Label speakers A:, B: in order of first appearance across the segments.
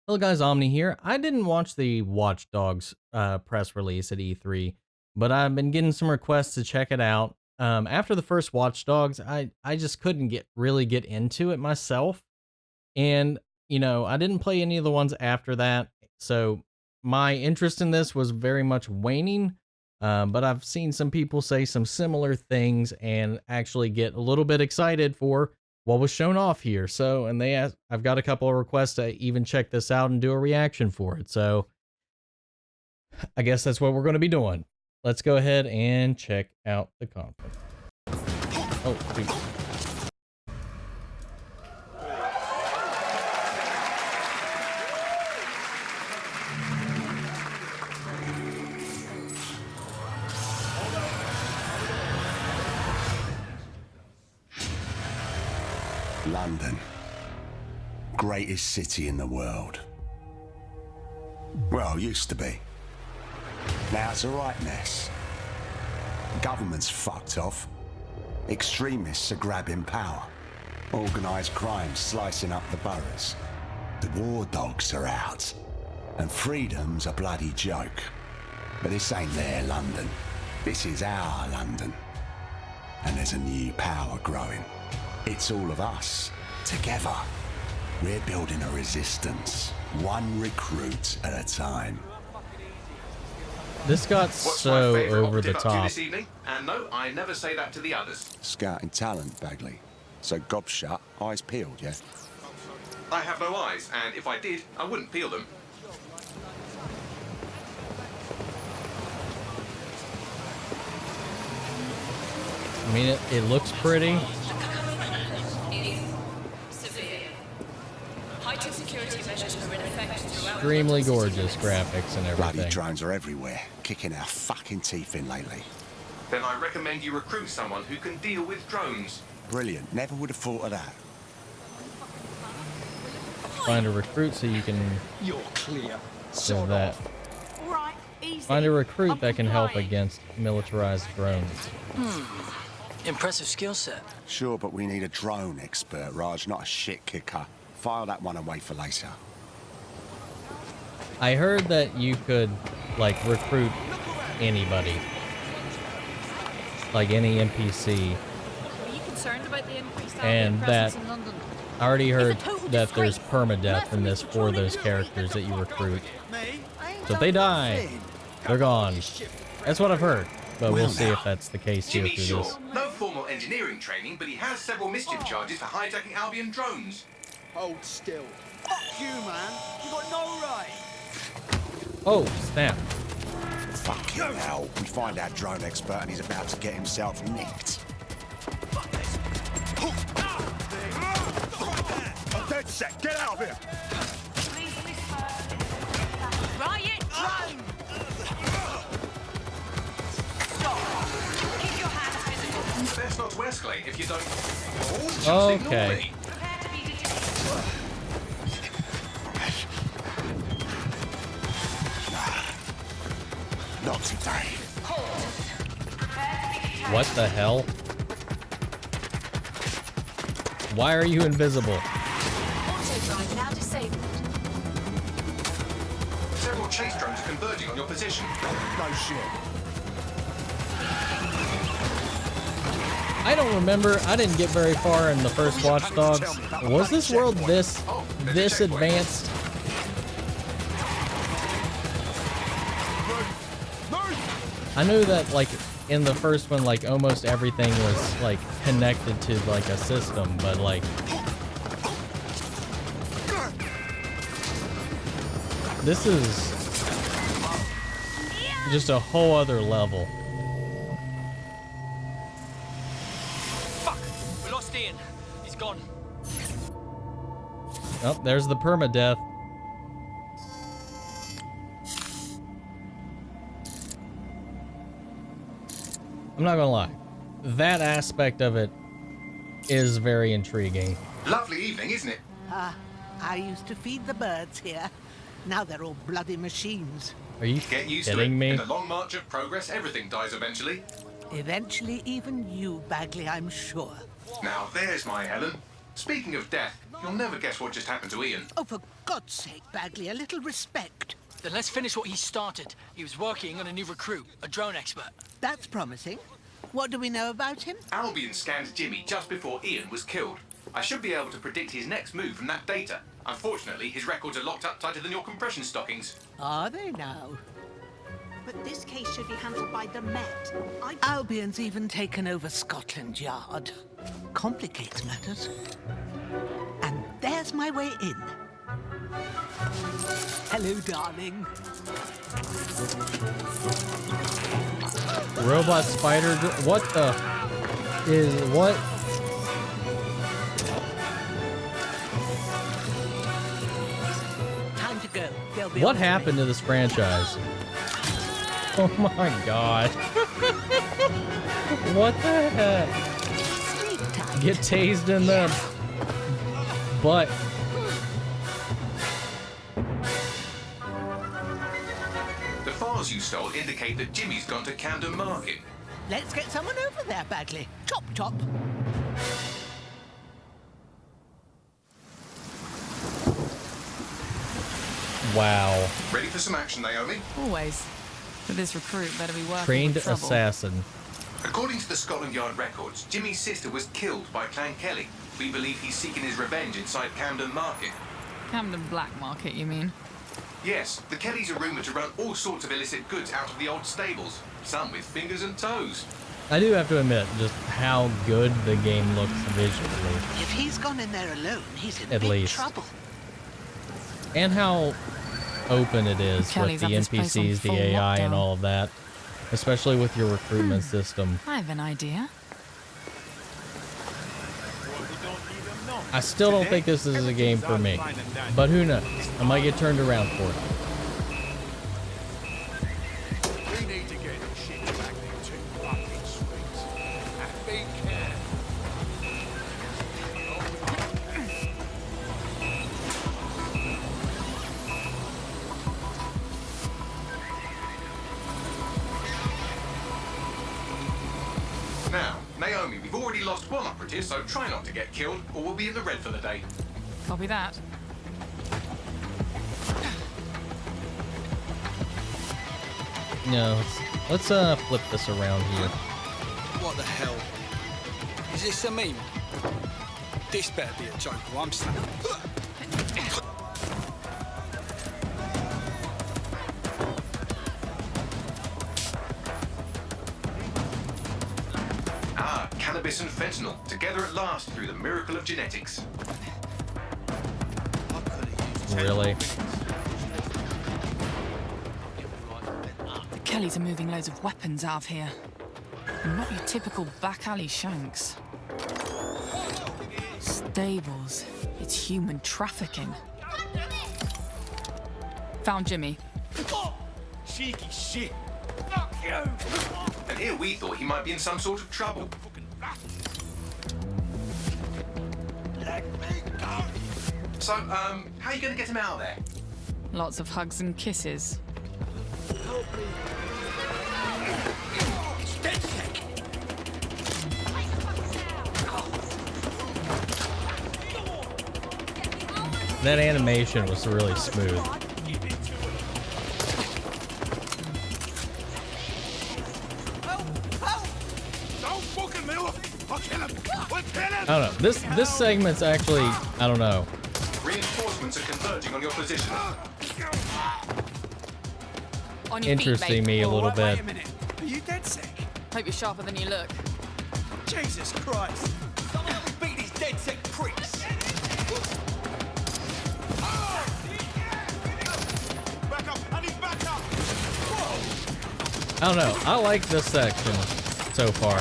A: Hello guys, Omni here. I didn't watch the Watchdogs press release at E3, but I've been getting some requests to check it out. After the first Watchdogs, I just couldn't really get into it myself, and I didn't play any of the ones after that, so my interest in this was very much waning. But I've seen some people say some similar things and actually get a little bit excited for what was shown off here. So, and they asked, I've got a couple of requests to even check this out and do a reaction for it. So, I guess that's what we're going to be doing. Let's go ahead and check out the conference. Oh, dude.
B: London. Greatest city in the world. Well, used to be. Now it's a right mess. Government's fucked off. Extremists are grabbing power. Organised crime slicing up the boroughs. The war dogs are out. And freedom's a bloody joke. But this ain't their London. This is our London. And there's a new power growing. It's all of us, together. We're building a resistance, one recruit at a time.
A: This got so over the top.
C: This evening? And no, I never say that to the others.
B: Scouting talent, Bagley. So gob shut, eyes peeled, yeah?
C: I have no eyes, and if I did, I wouldn't peel them.
A: I mean, it looks pretty. Extremely gorgeous graphics and everything.
B: Bloody drones are everywhere, kicking our fucking teeth in lately.
C: Then I recommend you recruit someone who can deal with drones.
B: Brilliant, never would have thought of that.
A: Find a recruit so you can
D: You're clear.
A: do that.
E: Right, easy.
A: Find a recruit that can help against militarized drones.
D: Impressive skill set.
B: Sure, but we need a drone expert, Raj, not a shit kicker. File that one away for later.
A: I heard that you could, like, recruit anybody. Like any NPC.
E: Were you concerned about the increased
A: And
E: presence
A: that-
E: in London?
A: I already heard
E: It's a total
A: that there's
E: disgrace.
A: permadeath in this for those characters that you recruit. So if they die, they're gone. That's what I've heard. But we'll see if that's the case here
C: Jimmy
A: through
C: Shaw,
A: this.
C: no formal engineering training, but he has several mischief charges for hijacking Albion drones.
D: Hold still. Fuck you, man. You got no right.
A: Oh, snap.
B: Fucking hell. We find our drone expert and he's about to get himself nicked. I'm dead set. Get out of here.
E: Riot drone! Keep your hands visible.
C: Best not to escalate if you don't. Oh, just ignore
A: Okay.
C: me.
E: Prepare to be detected.
B: Not today.
A: What the hell? Why are you invisible?
E: Auto-drive now disabled.
C: Several chase drones are converging on your position.
B: No shit.
A: I don't remember. I didn't get very far in the first Watch Dogs. Was this world this advanced? I knew that, like, in the first one, like, almost everything was, like, connected to, like, a system, but, like, this is just a whole other level.
D: Fuck. We lost Ian. He's gone.
A: Oh, there's the permadeath. I'm not gonna lie. That aspect of it is very intriguing.
C: Lovely evening, isn't it?
F: I used to feed the birds here. Now they're all bloody machines.
A: Are you
C: Get used to it.
A: kidding me?
C: In the long march of progress, everything dies eventually.
F: Eventually, even you, Bagley, I'm sure.
C: Now there's my Helen. Speaking of death, you'll never guess what just happened to Ian.
F: Oh, for God's sake, Bagley, a little respect.
D: Then let's finish what he started. He was working on a new recruit, a drone expert.
F: That's promising. What do we know about him?
C: Albion scanned Jimmy just before Ian was killed. I should be able to predict his next move from that data. Unfortunately, his records are locked up tighter than your compression stockings.
F: Are they now?
E: But this case should be handled by the Met.
F: Albion's even taken over Scotland Yard. Complicates matters. And there's my way in. Hello, darling.
A: Robot spider. What the is what?
F: Time to go. They'll be
A: What
F: on the way.
A: happened to this franchise? Oh my god! What the heck?
F: Sleep tight.
A: Get tased in the butt.
C: The files you stole indicate that Jimmy's gone to Camden Market.
F: Let's get someone over there, Bagley. Chop, chop.
A: Wow.
C: Ready for some action, Naomi?
G: Always. But this recruit better be working
A: Trained
G: with trouble.
A: assassin.
C: According to the Scotland Yard records, Jimmy's sister was killed by Clan Kelly. We believe he's seeking his revenge inside Camden Market.
G: Camden Black Market, you mean?
C: Yes, the Kellys are rumoured to run all sorts of illicit goods out of the old stables, some with fingers and toes.
A: I do have to admit just how good the game looks visually,
F: If he's gone in there alone, he's in
A: At
F: big
A: least.
F: trouble.
A: and how open it is
G: Kellys
A: with the
G: have this place on
A: NPCs, the
G: full
A: AI, and
G: lockdown.
A: all of that, especially with your recruitment system.
G: I have an idea.
A: I still don't think this is a game for me, but who knows? I might get turned around for it.
H: We need to get this shit back into fucking streets. And be careful.
C: Now, Naomi, we've already lost one operative, so try not to get killed, or we'll be in the red for the day.
G: Copy that.
A: No, let's flip this around here.
I: What the hell? Is this a meme? This better be a joke or I'm snapping.
C: Ah, cannabis and fentanyl, together at last through the miracle of genetics.
A: Really?
G: The Kellys are moving loads of weapons out of here. And not your typical back alley shanks. Stables. It's human trafficking. Found Jimmy.
H: Cheeky shit. Fuck you.
C: And here we thought he might be in some sort of trouble.
H: Let me go.
C: So, how are you going to get him out of there?
G: Lots of hugs and kisses.
H: It's dead sick.
A: That animation was really smooth.
H: Don't fucking me off. I'll kill him. We'll kill him.
A: I don't know. This segment's actually, I don't know.
C: Reinforcements are converging on your position.
G: On your
A: Interesting
G: feet, mate.
A: me a little
H: Wait
A: bit.
H: a minute. Are you dead sick?
G: Hope you're sharper than you look.
H: Jesus Christ.
I: Someone help me beat these dead sick pricks.
H: Back up. I need back up. Whoa.
A: I don't know. I like this section so far.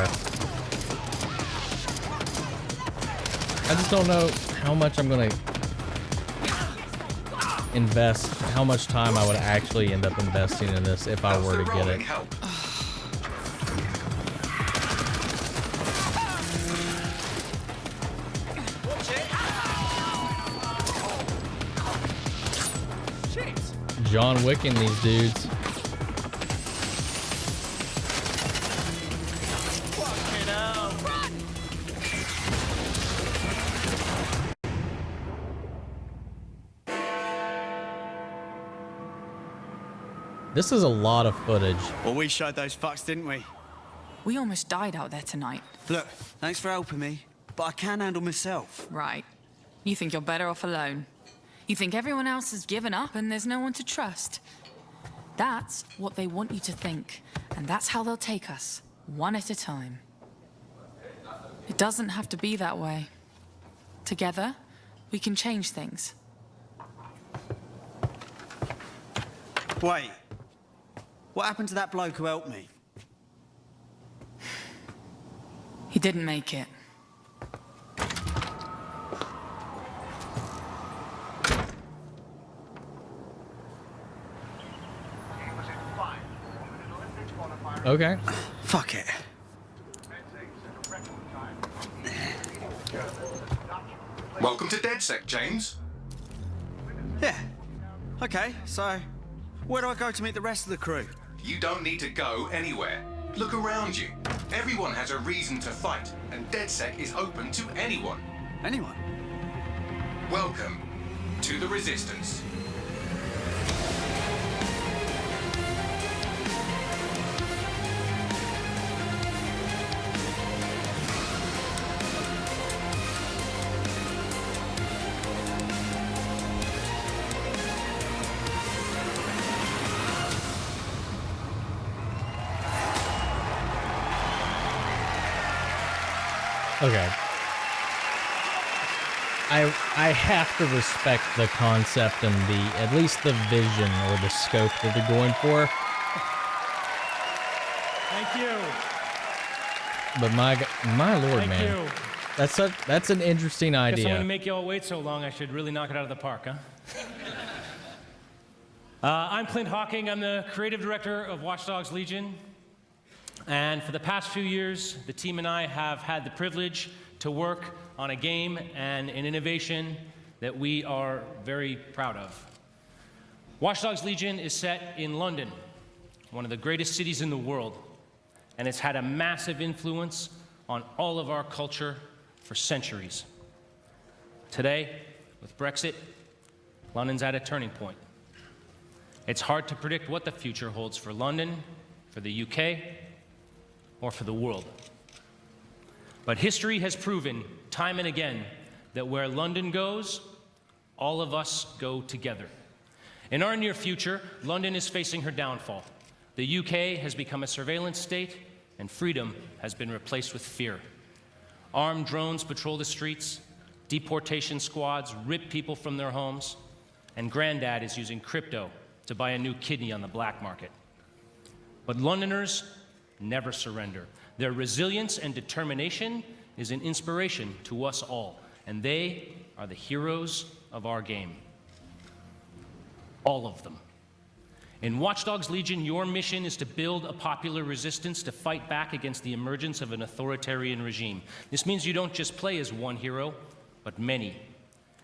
A: I just don't know how much I'm gonna invest, how much time I would actually end up investing in this if I were to get
C: Rolling
A: it.
C: help.
A: John Wicking these dudes. This is a lot of footage.
J: Well, we showed those fucks, didn't we?
G: We almost died out there tonight.
J: Look, thanks for helping me, but I can handle myself.
G: Right. You think you're better off alone. You think everyone else has given up and there's no one to trust. That's what they want you to think, and that's how they'll take us, one at a time. It doesn't have to be that way. Together, we can change things.
J: Wait. What happened to that bloke who helped me?
G: He didn't make it.
A: Okay.
J: Fuck it.
C: Welcome to DedSec, James.
J: Yeah. Okay, so where do I go to meet the rest of the crew?
C: You don't need to go anywhere. Look around you. Everyone has a reason to fight, and DedSec is open to anyone.
J: Anyone?
C: Welcome to the Resistance.
A: Okay. I have to respect the concept and at least the vision or the scope that they're going for.
K: Thank you.
A: But my lord,
K: Thank
A: man,
K: you.
A: that's an interesting
K: Guess I'm
A: idea.
K: gonna make you all wait so long. I should really knock it out of the park, huh? I'm Clint Hawking. I'm the creative director of Watchdogs Legion. And for the past few years, the team and I have had the privilege to work on a game and an innovation that we are very proud of. Watchdogs Legion is set in London, one of the greatest cities in the world, and it's had a massive influence on all of our culture for centuries. Today, with Brexit, London's at a turning point. It's hard to predict what the future holds for London, for the UK, or for the world. But history has proven time and again that where London goes, all of us go together. In our near future, London is facing her downfall. The UK has become a surveillance state, and freedom has been replaced with fear. Armed drones patrol the streets, deportation squads rip people from their homes, and Granddad is using crypto to buy a new kidney on the black market. But Londoners never surrender. Their resilience and determination is an inspiration to us all, and they are the heroes of our game. All of them. In Watchdogs Legion, your mission is to build a popular resistance to fight back against the emergence of an authoritarian regime. This means you don't just play as one hero, but many.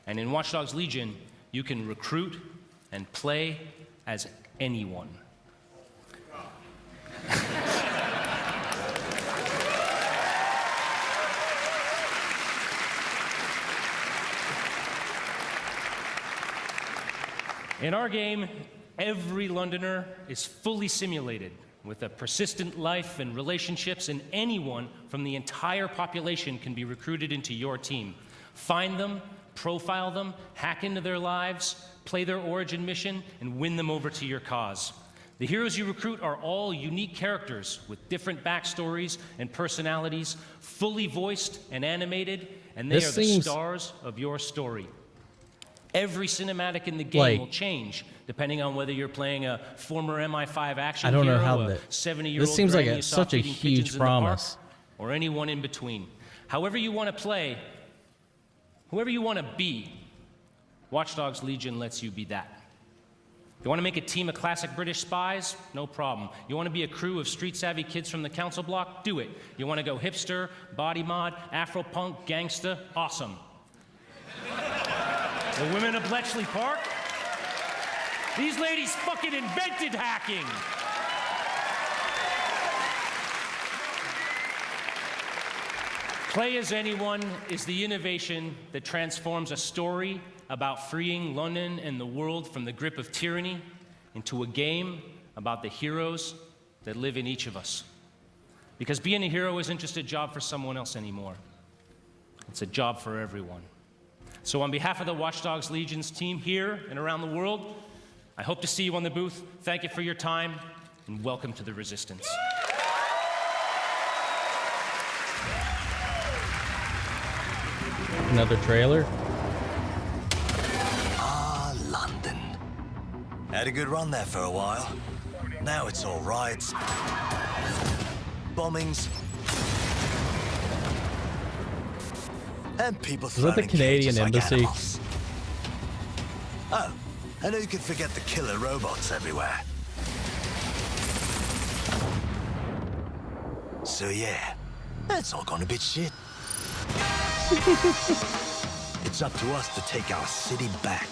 K: And in Watchdogs Legion, you can recruit and play as anyone. In our game, every Londoner is fully simulated with a persistent life and relationships, and anyone from the entire population can be recruited into your team. Find them, profile them, hack into their lives, play their origin mission, and win them over to your cause. The heroes you recruit are all unique characters with different backstories and personalities, fully voiced and animated, and they are the stars of your story. Every cinematic in the game will change, depending on whether you're playing a former MI5 action hero, a 70-year-old
A: this seems like
K: granny
A: such a
K: eating
A: huge
K: pigeons in the park,
A: promise.
K: or anyone in between. However you want to play, whoever you want to be, Watchdogs Legion lets you be that. You want to make a team of classic British spies? No problem. You want to be a crew of street-savvy kids from the council block? Do it. You want to go hipster, body mod, Afro-punk, gangsta? Awesome. The women of Bletchley Park? These ladies fucking invented hacking! Play as Anyone is the innovation that transforms a story about freeing London and the world from the grip of tyranny into a game about the heroes that live in each of us. Because being a hero isn't just a job for someone else anymore. It's a job for everyone. So on behalf of the Watchdogs Legion's team here and around the world, I hope to see you on the booth. Thank you for your time, and welcome to the Resistance.
A: Another trailer.
L: Ah, London. Had a good run there for a while. Now it's all riots, bombings, and people
A: Is that the
L: thrown in
A: Canadian
L: cages like
A: embassy?
L: animals. Oh, and who could forget the killer robots everywhere? So yeah, it's all gone a bit shit. It's up to us to take our city back.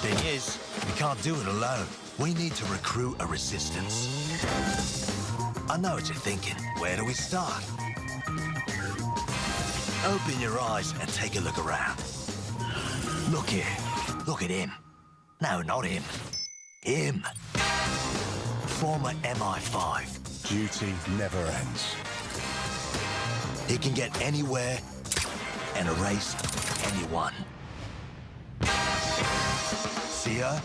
L: Thing is, we can't do it alone. We need to recruit a resistance. I know what you're thinking. Where do we start? Open your eyes and take a look around. Look here. Look at him. No, not him. Him. Former MI5.
B: Duty never ends.
L: He can get anywhere and erase anyone. See her?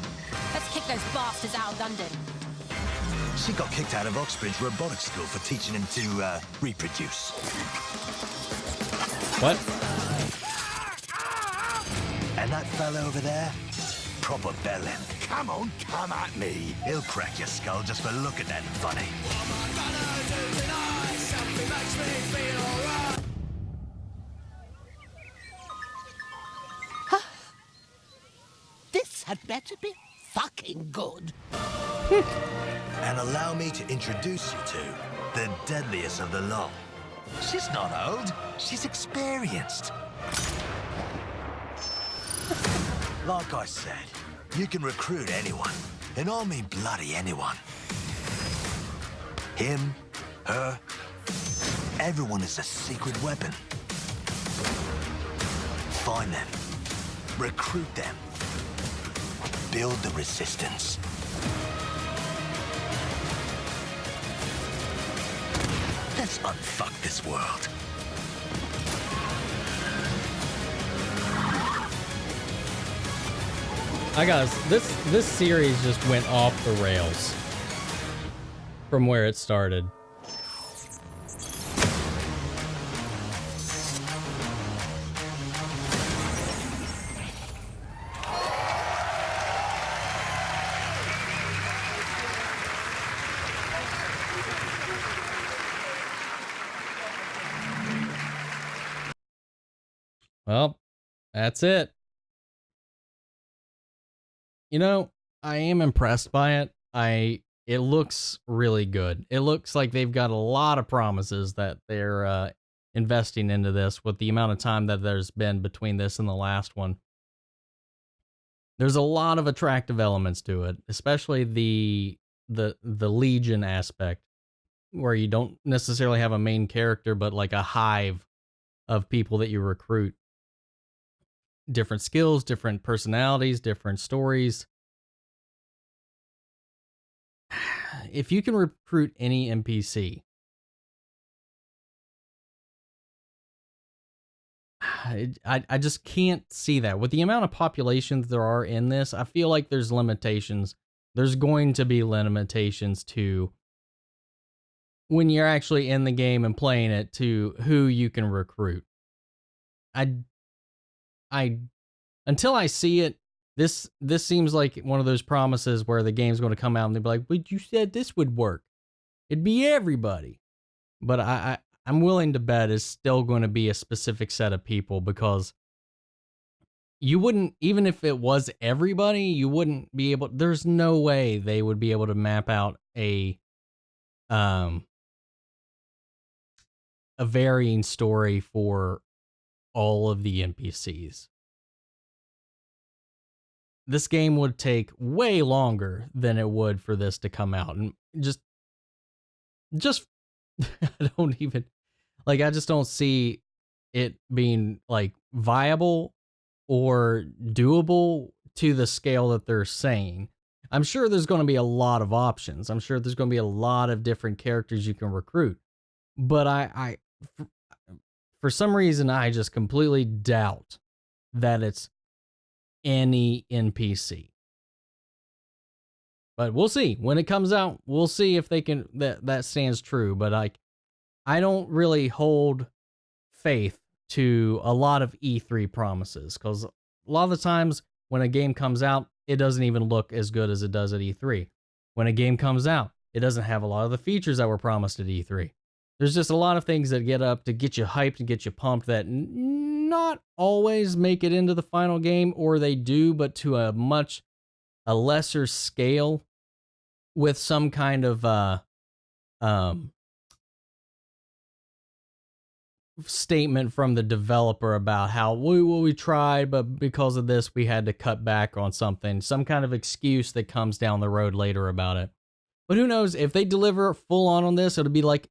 M: Let's kick those bastards out of London.
L: She got kicked out of Oxbridge Robotics School for teaching him to reproduce.
A: What?
L: And that fella over there? Proper bellend. Come on, come at me. He'll crack your skull just for looking at him funny.
F: This had better be fucking good.
L: And allow me to introduce you to the deadliest of the lot. She's not old, she's experienced. Like I said, you can recruit anyone, and I mean bloody anyone. Him, her, everyone is a secret weapon. Find them, recruit them, build the resistance. Let's unfuck this world.
A: Hi guys, this series just went off the rails from where it started. Well, that's it. You know, I am impressed by it. It looks really good. It looks like they've got a lot of promises that they're investing into this with the amount of time that there's been between this and the last one. There's a lot of attractive elements to it, especially the Legion aspect, where you don't necessarily have a main character, but like a hive of people that you recruit. Different skills, different personalities, different stories. If you can recruit any NPC, I just can't see that. With the amount of populations there are in this, I feel like there's limitations. There's going to be limitations to when you're actually in the game and playing it to who you can recruit. Until I see it, this seems like one of those promises where the game's going to come out and they'll be like, but you said this would work. It'd be everybody. But I'm willing to bet it's still going to be a specific set of people, because you wouldn't, even if it was everybody, you wouldn't be able, there's no way they would be able to map out a varying story for all of the NPCs. This game would take way longer than it would for this to come out. And just I don't even, like, I just don't see it being like viable or doable to the scale that they're saying. I'm sure there's going to be a lot of options. I'm sure there's going to be a lot of different characters you can recruit. But for some reason, I just completely doubt that it's any NPC. But we'll see when it comes out. We'll see if they can that stands true. But I don't really hold faith to a lot of E3 promises, because a lot of the times when a game comes out, it doesn't even look as good as it does at E3. When a game comes out, it doesn't have a lot of the features that were promised at E3. There's just a lot of things that get up to get you hyped and get you pumped that not always make it into the final game, or they do, but to a lesser scale, with some kind of statement from the developer about how we tried, but because of this we had to cut back on something, some kind of excuse that comes down the road later about it. But who knows, if they deliver full on this, it'd be like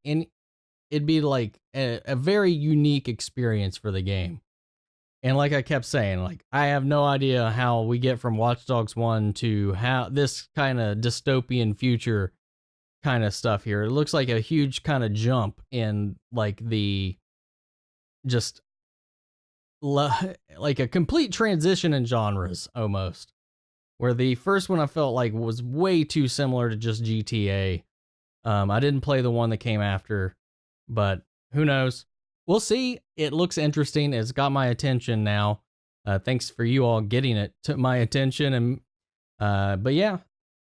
A: a very unique experience for the game. And like I kept saying, like, I have no idea how we get from Watch Dogs 1 to how this kind of dystopian future kind of stuff here. It looks like a huge kind of jump in like the just like a complete transition in genres almost. Where the first one I felt like was way too similar to just GTA. I didn't play the one that came after, but who knows? We'll see. It looks interesting. It's got my attention now. Thanks for you all getting it to my attention. And but yeah,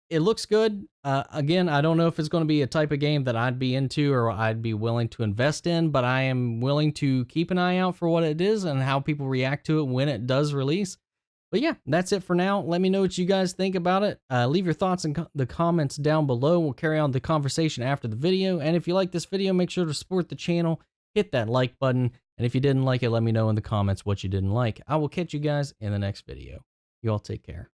A: it looks good. Again, I don't know if it's going to be a type of game that I'd be into or I'd be willing to invest in, but I am willing to keep an eye out for what it is and how people react to it when it does release. But yeah, that's it for now. Let me know what you guys think about it. Leave your thoughts in the comments down below. We'll carry on the conversation after the video. And if you like this video, make sure to support the channel. Hit that like button. And if you didn't like it, let me know in the comments what you didn't like. I will catch you guys in the next video. You all take care.